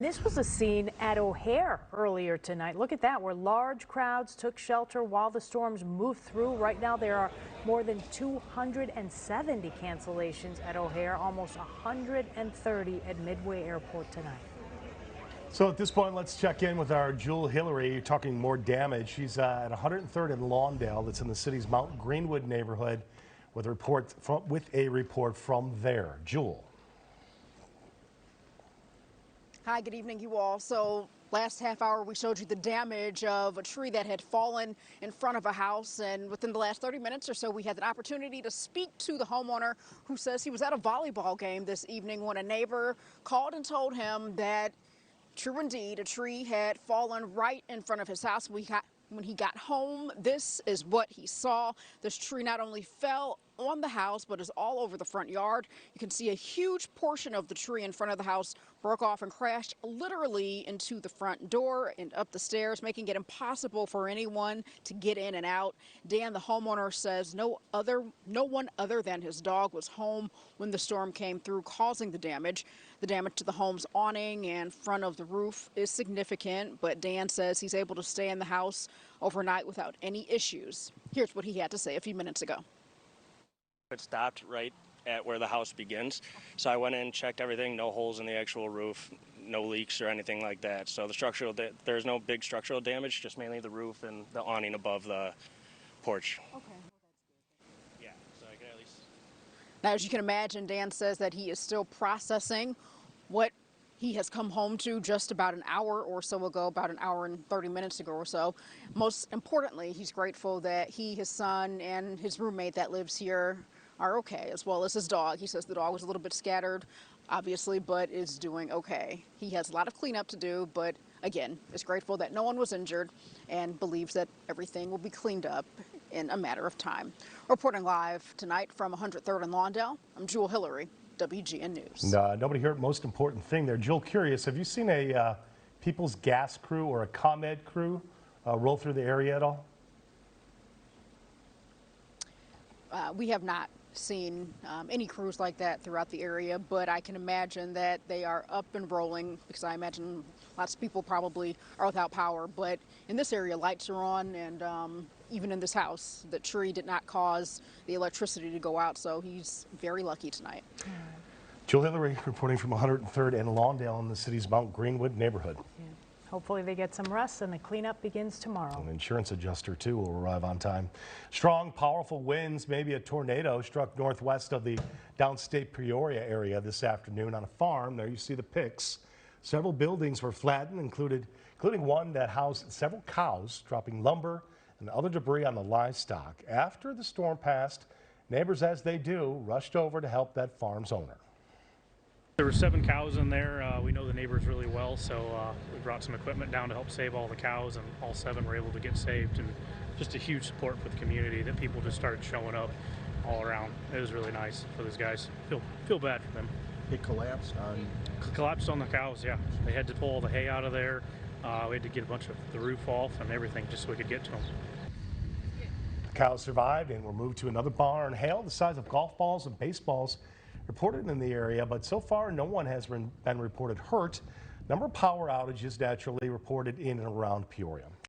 This was a scene at O'Hare earlier tonight. Look at that, where large crowds took shelter while the storms moved through. Right now, there are more than 270 cancellations at O'Hare, almost 130 at Midway Airport tonight. So at this point, let's check in with our Jewel Hillary, talking more damage. She's at 103rd and Lawndale, that's in the city's Mount Greenwood neighborhood, with a report from there. Jewel. Hi, good evening, you all. So last half hour, we showed you the damage of a tree that had fallen in front of a house. And within the last 30 minutes or so, we had an opportunity to speak to the homeowner who says he was at a volleyball game this evening when a neighbor called and told him that, true indeed, a tree had fallen right in front of his house. When he got home, this is what he saw. This tree not only fell on the house, but is all over the front yard. You can see a huge portion of the tree in front of the house broke off and crashed literally into the front door and up the stairs, making it impossible for anyone to get in and out. Dan, the homeowner, says no one other than his dog was home when the storm came through, causing the damage. The damage to the home's awning and front of the roof is significant, but Dan says he's able to stay in the house overnight without any issues. Here's what he had to say a few minutes ago. It stopped right at where the house begins. So I went in, checked everything, no holes in the actual roof, no leaks or anything like that. So there's no big structural damage, just mainly the roof and the awning above the porch. Okay. Yeah, so I can at least... Now, as you can imagine, Dan says that he is still processing what he has come home to just about an hour or so ago, about an hour and 30 minutes ago or so. Most importantly, he's grateful that he, his son, and his roommate that lives here are okay, as well as his dog. He says the dog was a little bit scattered, obviously, but is doing okay. He has a lot of cleanup to do, but again, is grateful that no one was injured and believes that everything will be cleaned up in a matter of time. Reporting live tonight from 103rd and Lawndale, I'm Jewel Hillary, WGN News. Nobody heard most important thing there. Jewel, curious, have you seen a People's Gas crew or a ComEd crew roll through the area at all? We have not seen any crews like that throughout the area, but I can imagine that they are up and rolling, because I imagine lots of people probably are without power. But in this area, lights are on, and even in this house, the tree did not cause the electricity to go out, so he's very lucky tonight. Jewel Hillary reporting from 103rd and Lawndale in the city's Mount Greenwood neighborhood. Yeah. Hopefully they get some rest and the cleanup begins tomorrow. An insurance adjuster, too, will arrive on time. Strong, powerful winds, maybe a tornado, struck northwest of the downstate Peoria area this afternoon on a farm. There you see the pics. Several buildings were flattened, including one that housed several cows, dropping lumber and other debris on the livestock. After the storm passed, neighbors, as they do, rushed over to help that farm's owner. There were 7 cows in there. We know the neighbors really well, so we brought some equipment down to help save all the cows, and all 7 were able to get saved. And just a huge support for the community that people just started showing up all around. It was really nice for those guys. Feel bad for them. It collapsed on the cows, yeah. They had to pull all the hay out of there. We had to get a bunch of the roof off and everything just so we could get to them. The cows survived and were moved to another barn. Hail the size of golf balls and baseballs reported in the area, but so far no one has been reported hurt. Number of power outages naturally reported in and around Peoria.